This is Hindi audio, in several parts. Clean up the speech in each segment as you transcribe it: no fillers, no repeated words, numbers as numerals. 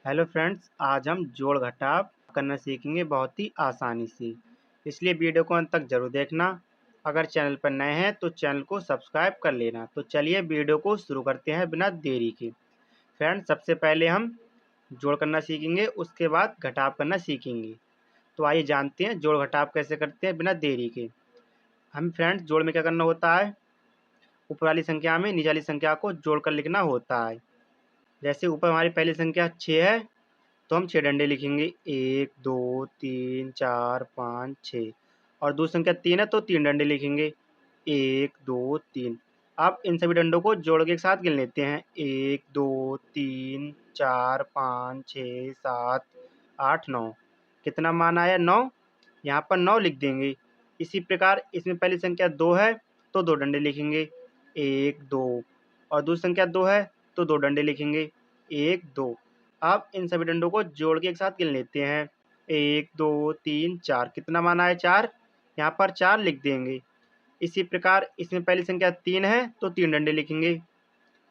हेलो फ्रेंड्स, आज हम जोड़ घटाव करना सीखेंगे बहुत ही आसानी से। इसलिए वीडियो को अंत तक जरूर देखना। अगर चैनल पर नए हैं तो चैनल को सब्सक्राइब कर लेना। तो चलिए वीडियो को शुरू करते हैं बिना देरी के। फ्रेंड्स, सबसे पहले हम जोड़ करना सीखेंगे, उसके बाद घटाव करना सीखेंगे। तो आइए जानते हैं जोड़ घटाव कैसे करते हैं बिना देरी के। हम फ्रेंड्स जोड़ में क्या करना होता है, ऊपर वाली संख्या में नीचे वाली संख्या को जोड़कर लिखना होता है। जैसे ऊपर हमारी पहली संख्या 6 है तो हम 6 डंडे लिखेंगे, 1 2 3 4 5 6। और दूसरी संख्या 3 है तो 3 डंडे लिखेंगे, 1 2 3। अब इन सभी डंडों को जोड़ के एक साथ गिन लेते हैं, 1 2 3 4 5 6 7 8 9। कितना मान आया? 9। यहाँ पर 9 लिख देंगे। इसी प्रकार इसमें पहली संख्या 2 है तो 2 डंडे लिखेंगे, 1 2। और दूसरी संख्या 2 है तो 2 डंडे लिखेंगे, 1 2। अब इन सभी डंडों को जोड़ के एक साथ गिन लेते हैं, 1 2 3 4। कितना मान आया? 4। यहाँ पर 4 लिख देंगे। इसी प्रकार इसमें पहली संख्या 3 है तो 3 डंडे लिखेंगे,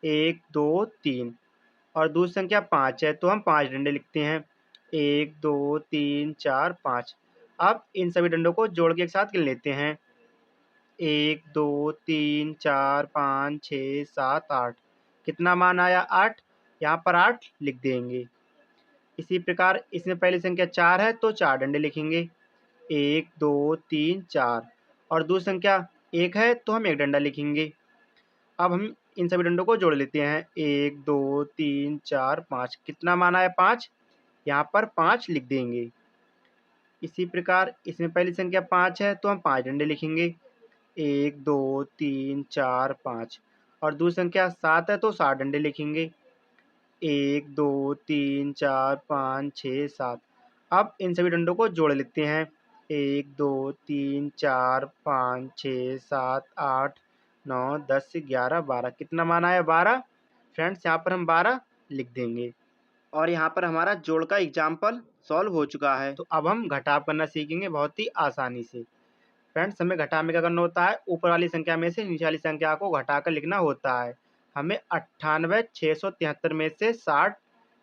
1 2 3। और दूसरी संख्या 5 है तो हम 5 डंडे लिखते हैं, 1 2 3 4 5। अब इन सभी डंडों को जोड़ के एक साथ गिन लेते हैं, 1 2 3 4 5 6 7 8। कितना मान आया? 8। यहाँ पर 8 लिख देंगे। इसी प्रकार इसमें पहली संख्या 4 है तो 4 डंडे लिखेंगे, 1 2 3 4। और दूसरी संख्या 1 है तो हम 1 डंडा लिखेंगे। अब हम इन सभी डंडों को जोड़ लेते हैं, 1 2 3 4 5। कितना मान आया? 5। यहाँ पर 5 लिख देंगे। इसी प्रकार इसमें पहली संख्या 5 है तो हम 5 डंडे लिखेंगे, 1 2 3 4 5। और दूसरी संख्या 7 है तो 7 डंडे लिखेंगे, 1 2 3 4 5 6 7। अब इन सभी डंडों को जोड़ लेते हैं, 1 2 3 4 5 6 7 8 9 10 11 12। कितना मान आया? 12। फ्रेंड्स, यहाँ पर हम 12 लिख देंगे। और यहाँ पर हमारा जोड़ का एग्जाम्पल सॉल्व हो चुका है। तो अब हम घटाव करना सीखेंगे बहुत ही आसानी से। फ्रेंड्स, हमें घटाव में क्या करना होता है, ऊपर वाली संख्या में से नीचे वाली संख्या को घटाकर लिखना होता है। हमें 98 673 में से 60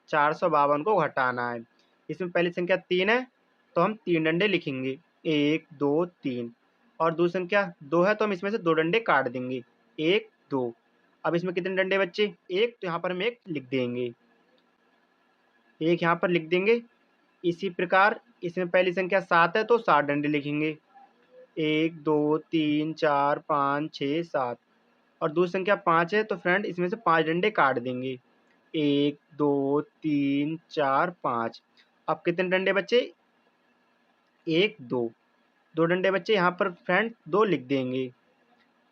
452 को घटाना है। इसमें पहली संख्या 3 है तो हम 3 डंडे लिखेंगे, 1 2 3। और दूसरी संख्या 2 है तो हम इसमें से 2 डंडे काट देंगे, 1 2। अब इसमें कितने डंडे बच्चे? 1। तो यहाँ पर हम 1 लिख देंगे, 1 यहाँ पर लिख देंगे। इसी प्रकार इसमें पहली संख्या 7 है तो 7 डंडे लिखेंगे, 1 2 3 4 5 6 7। और दूसरी संख्या 5 है तो फ्रेंड इसमें से 5 डंडे काट देंगे, 1 2 3 4 5। अब कितने डंडे बचे? 1 2। 2 डंडे बचे, यहाँ पर फ्रेंड 2 लिख देंगे।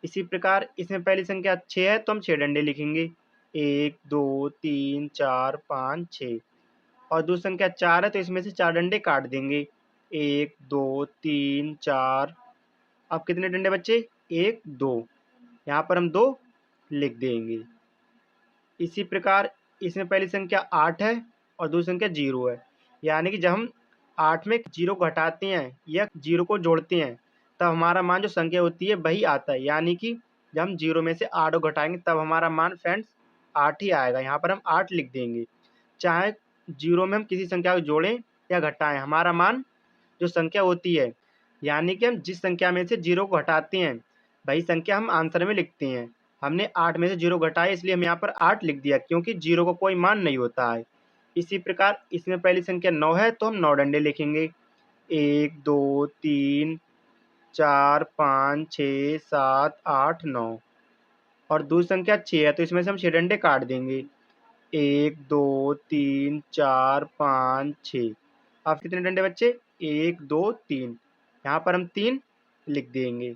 इसी प्रकार इसमें पहली संख्या 6 है तो हम 6 डंडे लिखेंगे, 1 2 3 4 5 6। और दूसरी संख्या 4 है तो इसमें से 4 डंडे काट देंगे, 1 2 3 4। अब कितने डंडे बचे? 1 2। यहाँ पर हम 2 लिख देंगे। इसी प्रकार इसमें पहली संख्या 8 है और दूसरी संख्या 0 है। यानी कि जब हम 8 में 0 को घटाते हैं या 0 को जोड़ते हैं तब हमारा मान जो संख्या होती है वही आता है। यानी कि जब हम 0 में से 8 को घटाएंगे तब हमारा मान फ्रेंड्स 8 ही आएगा। यहाँ पर हम 8 लिख देंगे। चाहे 0 में हम किसी संख्या को जोड़ें या घटाएं, हमारा मान जो संख्या होती है, यानी कि हम जिस संख्या में से 0 को घटाते हैं वही संख्या हम आंसर में लिखते हैं। हमने 8 में से 0 घटाया इसलिए हम यहाँ पर 8 लिख दिया, क्योंकि 0 को कोई मान नहीं होता है। इसी प्रकार इसमें पहली संख्या 9 है तो हम 9 डंडे लिखेंगे, 1 2 3 4 5 6 7 8 9। और दूसरी संख्या 6 है तो इसमें से हम 6 डंडे काट देंगे, 1 2 3 4 5 6। अब कितने डंडे बच्चे? 1 2 3। यहाँ पर हम 3 लिख देंगे।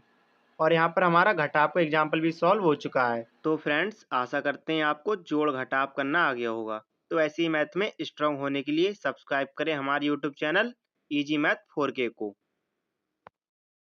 और यहाँ पर हमारा घटाव का एग्जाम्पल भी सॉल्व हो चुका है। तो फ्रेंड्स, आशा करते हैं आपको जोड़ घटाव करना आ गया होगा। तो ऐसे ही मैथ में स्ट्रांग होने के लिए सब्सक्राइब करें हमारे YouTube channel easy math 4K को।